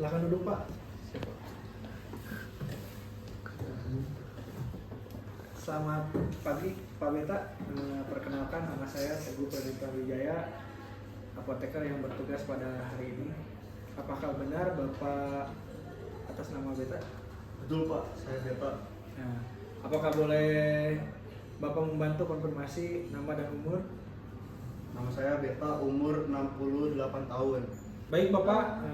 Silakan duduk Pak. Selamat pagi Pak Beta. Perkenalkan, nama saya Teguh Pradipta Wijaya, apoteker yang bertugas pada hari ini. Apakah benar Bapak atas nama Beta? Betul Pak, saya Beta. Nah, apakah boleh Bapak membantu konfirmasi nama dan umur? Nama saya Beta, umur 68 tahun. Baik Bapak,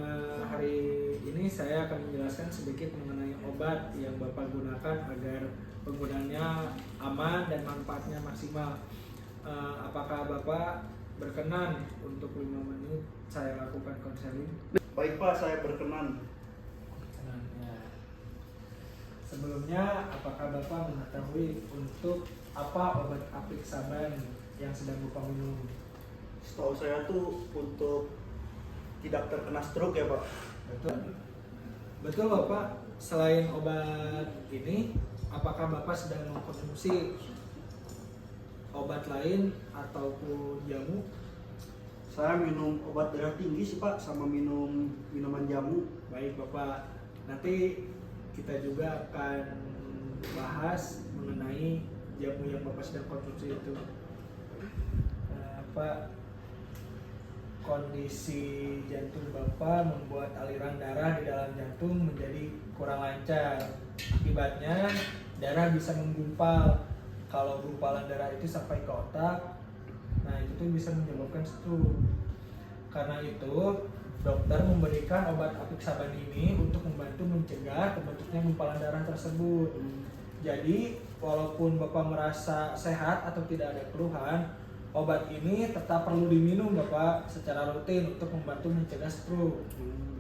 hari ini saya akan menjelaskan sedikit mengenai obat yang Bapak gunakan agar penggunaannya aman dan manfaatnya maksimal. Apakah Bapak berkenan untuk 5 menit saya lakukan konseling? Baik Pak, saya berkenan. Ya. Sebelumnya, apakah Bapak mengetahui untuk apa obat apixaban yang sedang Bapak minum? Setahu saya tuh untuk tidak terkena stroke ya Pak. Betul. Betul Bapak. Selain obat ini, apakah Bapak sedang mengkonsumsi obat lain ataupun jamu? Saya minum obat darah tinggi sih Pak, sama minum minuman jamu. Baik Bapak. Nanti kita juga akan bahas mengenai jamu yang Bapak sedang konsumsi itu. Pak, kondisi jantung Bapak membuat aliran darah di dalam jantung menjadi kurang lancar. Akibatnya darah bisa menggumpal. Kalau gumpalan darah itu sampai ke otak, nah itu tuh bisa menyebabkan stroke. Karena itu dokter memberikan obat apixaban ini untuk membantu mencegah terbentuknya gumpalan darah tersebut. Jadi walaupun Bapak merasa sehat atau tidak ada keluhan, obat ini tetap perlu diminum Bapak secara rutin untuk membantu mencegah stroke.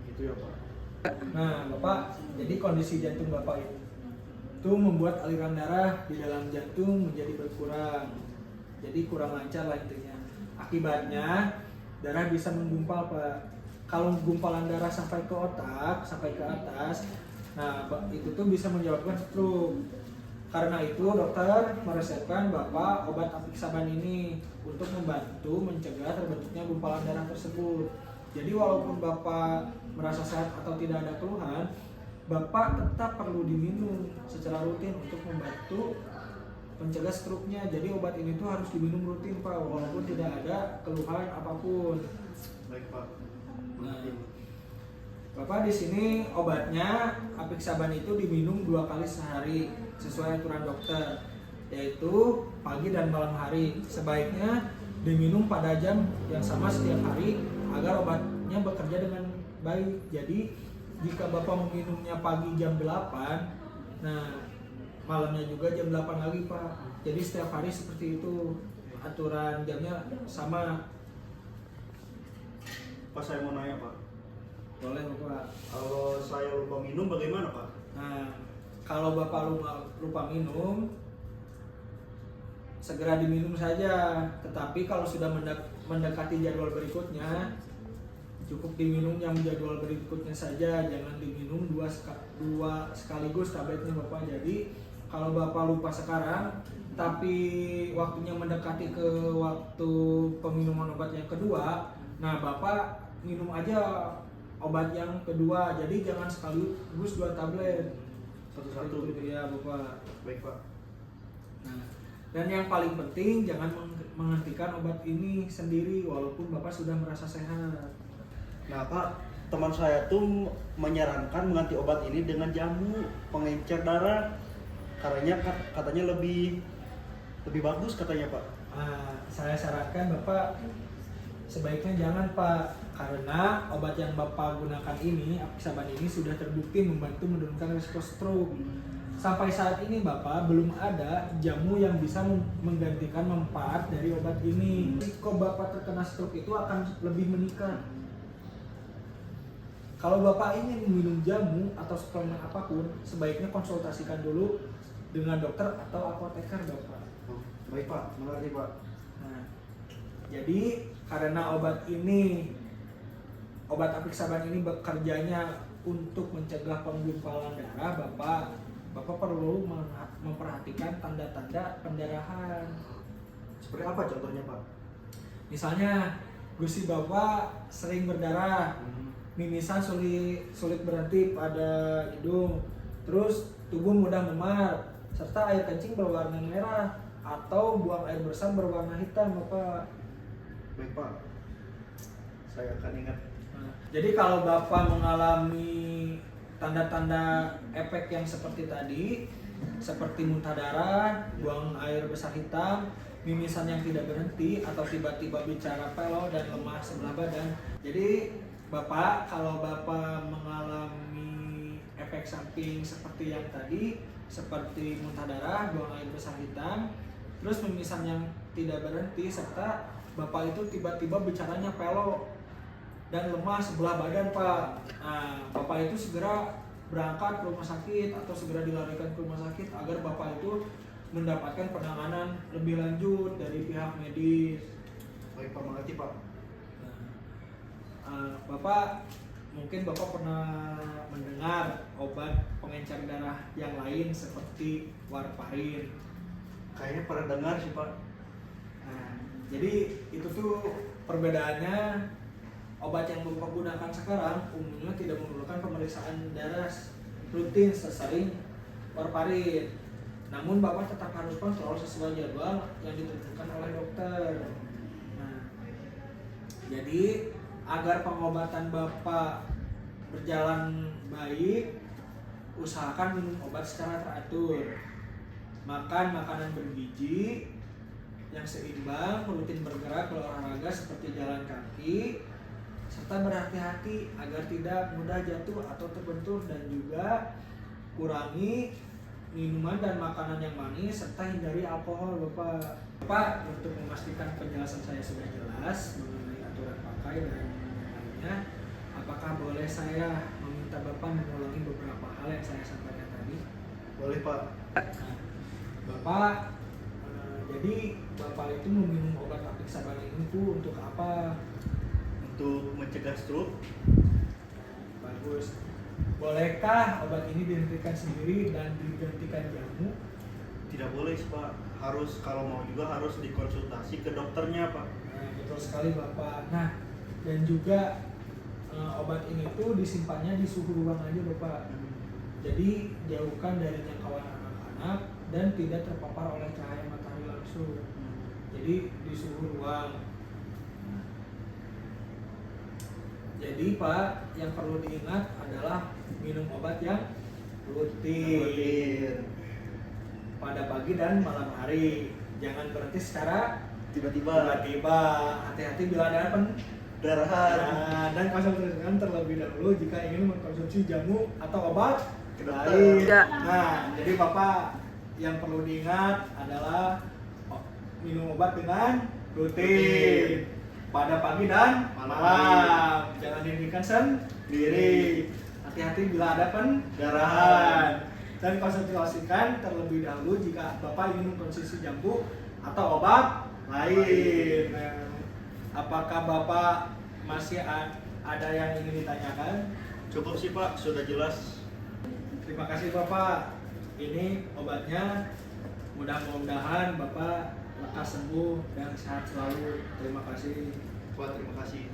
Gitu ya Pak. Nah Bapak, jadi kondisi jantung Bapak itu membuat aliran darah di dalam jantung menjadi berkurang. Jadi kurang lancar lah intinya. Akibatnya darah bisa menggumpal Pak. Kalau gumpalan darah sampai ke otak, sampai ke atas, nah itu tuh bisa menyebabkan stroke. Karena itu dokter meresepkan Bapak obat apixaban ini untuk membantu mencegah terbentuknya gumpalan darah tersebut. Jadi walaupun Bapak merasa sehat atau tidak ada keluhan, Bapak tetap perlu diminum secara rutin untuk membantu mencegah stroke-nya. Jadi obat ini tuh harus diminum rutin Pak, walaupun tidak ada keluhan apapun. Baik Pak. Nah, Bapak di sini obatnya apixaban itu diminum 2 kali sehari sesuai aturan dokter, yaitu pagi dan malam hari. Sebaiknya diminum pada jam yang sama setiap hari agar obatnya bekerja dengan baik. Jadi jika Bapak meminumnya pagi jam 8, nah malamnya juga jam 8 lagi Pak. Jadi setiap hari seperti itu, aturan jamnya sama. Pak, saya mau nanya Pak. Boleh Bapak. Kalau saya lupa minum bagaimana Pak? Nah, kalau Bapak lupa minum, segera diminum saja. Tetapi kalau sudah mendekati jadwal berikutnya, cukup diminum yang jadwal berikutnya saja. Jangan diminum dua sekaligus tabletnya Bapak. Jadi kalau Bapak lupa sekarang, tapi waktunya mendekati ke waktu peminuman obat yang kedua, nah Bapak minum aja obat yang kedua. Jadi jangan sekaligus 2 tablet. Satu-satu gitu ya Bapak. Baik Pak. Nah, dan yang paling penting jangan menghentikan obat ini sendiri walaupun Bapak sudah merasa sehat. Nah Pak, teman saya tuh menyarankan mengganti obat ini dengan jamu pengencer darah. Katanya lebih bagus katanya Pak. Saya sarankan Bapak sebaiknya jangan Pak, karena obat yang Bapak gunakan ini, apixaban ini sudah terbukti membantu menurunkan risiko stroke. Sampai saat ini Bapak belum ada jamu yang bisa menggantikan manfaat dari obat ini. Risiko Bapak terkena stroke itu akan lebih meningkat. Kalau Bapak ingin minum jamu atau suplemen apapun, sebaiknya konsultasikan dulu dengan dokter atau apoteker Bapak. Baik Pak, mengerti Pak. Nah, jadi karena obat apixaban ini bekerjanya untuk mencegah penggumpalan darah, Bapak perlu memperhatikan tanda-tanda pendarahan. Seperti apa contohnya Pak? Misalnya gusi Bapak sering berdarah, mimisan sulit berhenti pada hidung, terus tubuh mudah memar, serta air kencing berwarna merah atau buang air besar berwarna hitam, Bapak. Baik Pak, saya akan ingat. Nah, jadi kalau Bapak mengalami tanda-tanda efek yang seperti tadi, seperti muntah darah, buang air besar hitam, mimisan yang tidak berhenti, atau tiba-tiba bicara pelo dan lemah sebelah badan. Jadi Bapak, kalau Bapak mengalami efek samping seperti yang tadi, seperti muntah darah, buang air besar hitam, terus mimisan yang tidak berhenti, serta Bapak itu tiba-tiba bicaranya pelo dan lemah sebelah badan, Pak. Nah, Bapak itu segera berangkat ke rumah sakit atau segera dilarikan ke rumah sakit agar Bapak itu mendapatkan penanganan lebih lanjut dari pihak medis. Baik Pak, mengerti Pak. Bapak, mungkin Bapak pernah mendengar obat pengencer darah yang lain seperti warfarin. Kayaknya pernah dengar sih Pak. Nah, jadi itu tuh perbedaannya, obat yang Bapak gunakan sekarang umumnya tidak memerlukan pemeriksaan darah rutin sesering warfarin. Namun Bapak tetap harus kontrol sesuai jadwal yang ditentukan oleh dokter. Nah, jadi agar pengobatan Bapak berjalan baik, usahakan minum obat secara teratur, makan makanan bergizi yang seimbang, rutin bergerak berolahraga seperti jalan kaki, serta berhati-hati agar tidak mudah jatuh atau terbentur, dan juga kurangi minuman dan makanan yang manis serta hindari alkohol, Bapak. Bapak, untuk memastikan penjelasan saya sudah jelas mengenai aturan pakai dan lainnya, apakah boleh saya meminta Bapak mengulangi beberapa hal yang saya sampaikan tadi? Boleh Pak. Nah, Bapak, jadi Bapak itu meminum obat apixaban ini tuh untuk apa? Untuk mencegah stroke. Bagus. Bolehkah obat ini dihentikan sendiri dan digantikan jamu? Tidak boleh sih Pak. Harus, kalau mau juga harus dikonsultasi ke dokternya Pak. Nah, betul sekali Bapak. Nah, dan juga obat ini tuh disimpannya di suhu ruang aja, Bapak. Jadi jauhkan dari jangkauan anak-anak dan tidak terpapar oleh cahaya matahari langsung. Jadi di suhu ruang. Jadi Pak, yang perlu diingat adalah minum obat yang rutin pada pagi dan malam hari. Jangan berhenti secara Tiba-tiba. Hati-hati bila ada Pendarahan. Nah, dan konsultasikan terlebih dahulu jika ingin mengkonsumsi jamu atau obat Ke dokter. lain. Ya. Nah, jadi Bapak, yang perlu diingat adalah minum obat dengan rutin pada pagi dan malam. Jangan dihentikan sendiri. Hati-hati bila ada pendarahan. Dan konsultasikan terlebih dahulu jika Bapak ingin mengkonsumsi jamu atau obat lain. Nah, apakah Bapak masih ada yang ingin ditanyakan? Cukup sih Pak, sudah jelas. Terima kasih Bapak. Ini obatnya. Mudah-mudahan Bapak lekas sembuh dan sehat selalu. Terima kasih. Pak, terima kasih.